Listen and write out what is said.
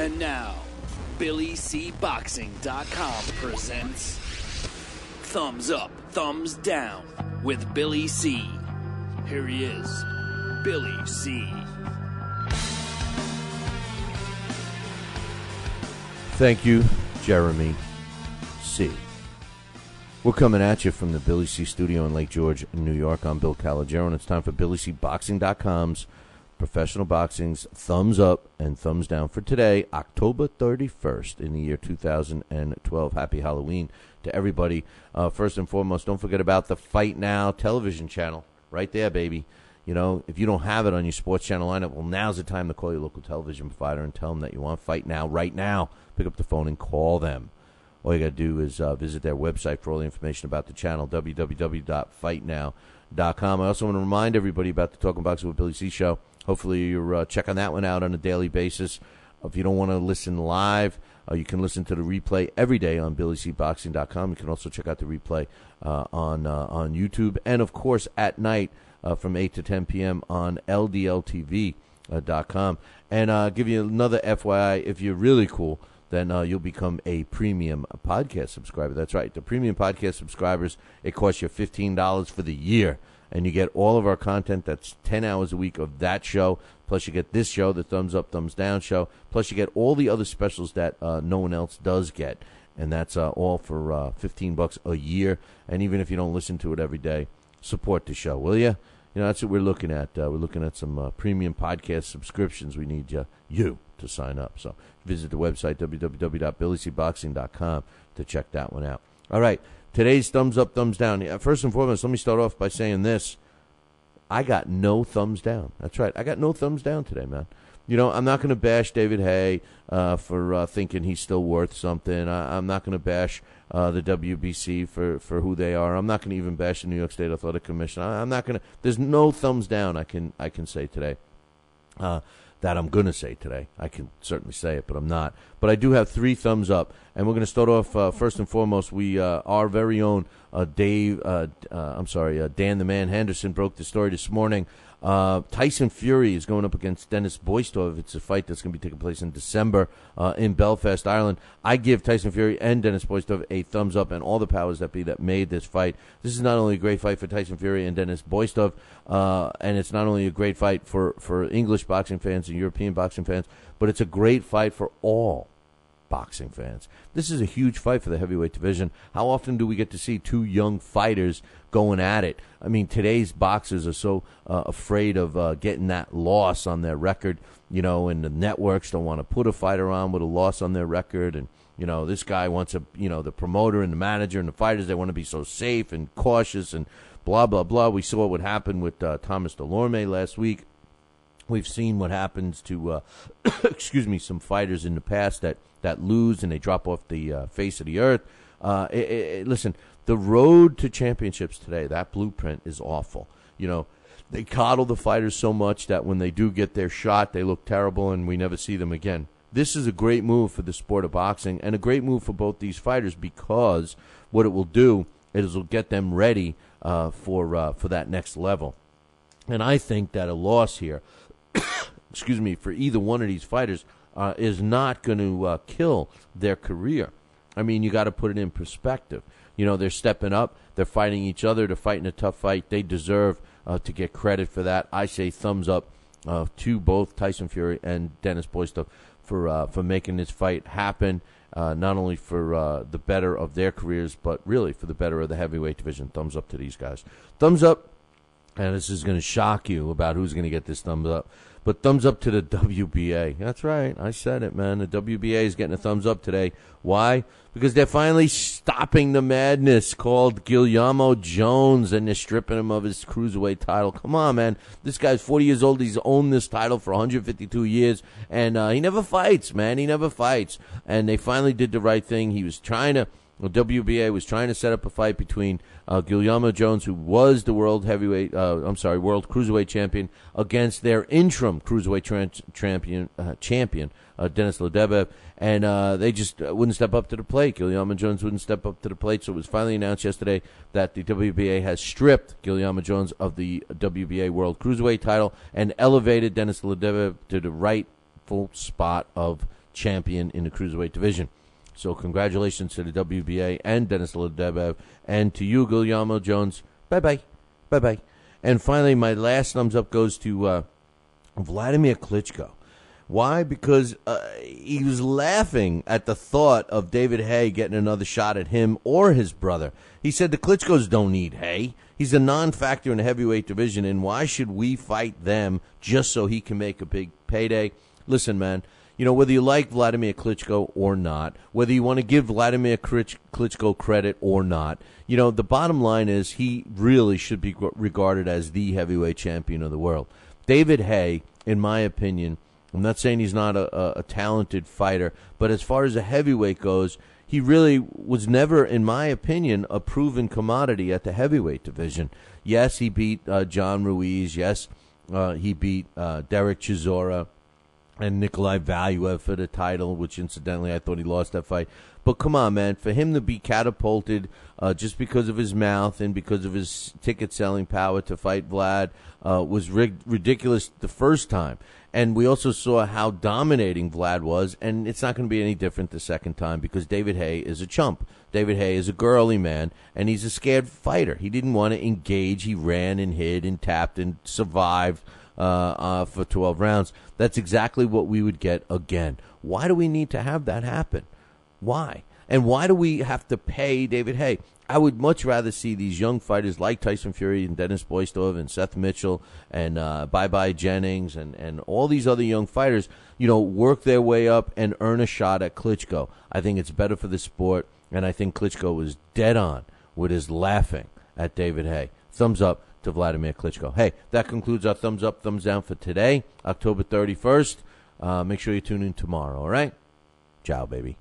And now, BillyCBoxing.com presents Thumbs Up, Thumbs Down with Billy C. Here he is, Billy C. Thank you, Jeremy C. We're coming at you from the Billy C. studio in Lake George, New York. I'm Bill Calogero, and it's time for BillyCBoxing.com's Professional Boxing's Thumbs Up and Thumbs Down for today, October 31st in the year 2012. Happy Halloween to everybody. First and foremost, don't forget about the Fight Now television channel. Right there, baby. You know, if you don't have it on your sports channel lineup, well, now's the time to call your local television provider and tell them that you want Fight Now right now. Pick up the phone and call them. All you got to do is visit their website for all the information about the channel, www.fightnow.com. I also want to remind everybody about the Talking Boxing with Billy C show. Hopefully you're checking that one out on a daily basis. If you don't want to listen live, you can listen to the replay every day on BillyCBoxing.com. You can also check out the replay on YouTube. And, of course, at night from 8 to 10 p.m. on LDLTV.com. And give you another FYI, if you're really cool, then you'll become a premium podcast subscriber. That's right. The premium podcast subscribers, it costs you $15 for the year. And you get all of our content. That's 10 hours a week of that show. Plus you get this show, the Thumbs Up, Thumbs Down show. Plus you get all the other specials that no one else does get. And that's all for $15 a year. And even if you don't listen to it every day, support the show, will you? You know, that's what we're looking at. We're looking at some premium podcast subscriptions. We need you to sign up. So visit the website, www.BillyCBoxing.com, to check that one out. All right. Today's Thumbs Up, Thumbs Down. First and foremost, let me start off by saying this. I got no thumbs down. That's right. I got no thumbs down today, man. You know, I'm not going to bash David Hay for thinking he's still worth something. I'm not going to bash the WBC for who they are. I'm not going to even bash the New York State Athletic Commission. I'm not going to. There's no thumbs down I can say today. That I'm going to say today. I can certainly say it, but I'm not. But I do have 3 thumbs up. And we're going to start off, first and foremost, our very own Dan the Man Henderson broke the story this morning. Tyson Fury is going up against Dennis Boystov. It's a fight that's going to be taking place in December in Belfast, Ireland. I give Tyson Fury and Dennis Boystov a thumbs up, and all the powers that be that made this fight. This is not only a great fight for Tyson Fury and Dennis Boystov, and it's not only a great fight for English boxing fans and European boxing fans, but it's a great fight for all boxing fans. This is a huge fight for the heavyweight division. How often do we get to see 2 young fighters going at it? I mean, today's boxers are so afraid of getting that loss on their record, you know, and the networks don't want to put a fighter on with a loss on their record. And, you know, this guy wants the promoter and the manager and the fighters, they want to be so safe and cautious and blah, blah, blah. We saw what happened with Thomas Delorme last week. We've seen what happens to, some fighters in the past that lose and they drop off the face of the earth. Listen, the road to championships today, that blueprint is awful. You know, they coddle the fighters so much that when they do get their shot, they look terrible and we never see them again. This is a great move for the sport of boxing and a great move for both these fighters, because what it will do is it'll get them ready for that next level. And I think that a loss here, for either one of these fighters is not going to kill their career. I mean, you got to put it in perspective. You know, they're stepping up. They're fighting each other. They're fighting a tough fight. They deserve to get credit for that. I say thumbs up to both Tyson Fury and Dennis Boystov for making this fight happen, not only for the better of their careers, but really for the better of the heavyweight division. Thumbs up to these guys. Thumbs up, and this is going to shock you about who's going to get this thumbs up. But thumbs up to the WBA. That's right. I said it, man. The WBA is getting a thumbs up today. Why? Because they're finally stopping the madness called Guillermo Jones, and they're stripping him of his cruiserweight title. Come on, man. This guy's 40 years old. He's owned this title for 152 years, and he never fights, man. He never fights. And they finally did the right thing. The WBA was trying to set up a fight between Guillermo Jones, who was the world cruiserweight champion, against their interim cruiserweight champion, Denis Ledebev, and they just wouldn't step up to the plate. Guillermo Jones wouldn't step up to the plate, so it was finally announced yesterday that the WBA has stripped Guillermo Jones of the WBA World Cruiserweight title and elevated Denis Ledebev to the rightful spot of champion in the cruiserweight division. So congratulations to the WBA and Denis Ledebev, and to you, Guillermo Jones. Bye-bye. Bye-bye. And finally, my last thumbs up goes to Vladimir Klitschko. Why? Because he was laughing at the thought of David Haye getting another shot at him or his brother. He said the Klitschkos don't need Haye. He's a non-factor in the heavyweight division, and why should we fight them just so he can make a big payday? Listen, man, you know, whether you like Vladimir Klitschko or not, whether you want to give Vladimir Klitschko credit or not, you know, the bottom line is he really should be regarded as the heavyweight champion of the world. David Haye, in my opinion, I'm not saying he's not a talented fighter, but as far as a heavyweight goes, he really was never, in my opinion, a proven commodity at the heavyweight division. Yes, he beat John Ruiz. Yes, he beat Derek Chisora and Nikolai Valuev for the title, which incidentally I thought he lost that fight. But come on, man, for him to be catapulted just because of his mouth and because of his ticket-selling power to fight Vlad was ridiculous the first time. And we also saw how dominating Vlad was, and it's not going to be any different the second time because David Haye is a chump. David Haye is a girly man, and he's a scared fighter. He didn't want to engage. He ran and hid and tapped and survived for 12 rounds. That's exactly what we would get again. Why do we need to have that happen? Why? And why do we have to pay David Haye? I would much rather see these young fighters like Tyson Fury and Denis Boystov and Seth Mitchell and Bye-Bye Jennings and all these other young fighters, you know, work their way up and earn a shot at Klitschko. I think it's better for the sport, and I think Klitschko was dead on with his laughing at David Haye. Thumbs up to Vladimir Klitschko. Hey, that concludes our thumbs up, thumbs down for today, October 31st. Make sure you tune in tomorrow, all right? Ciao, baby.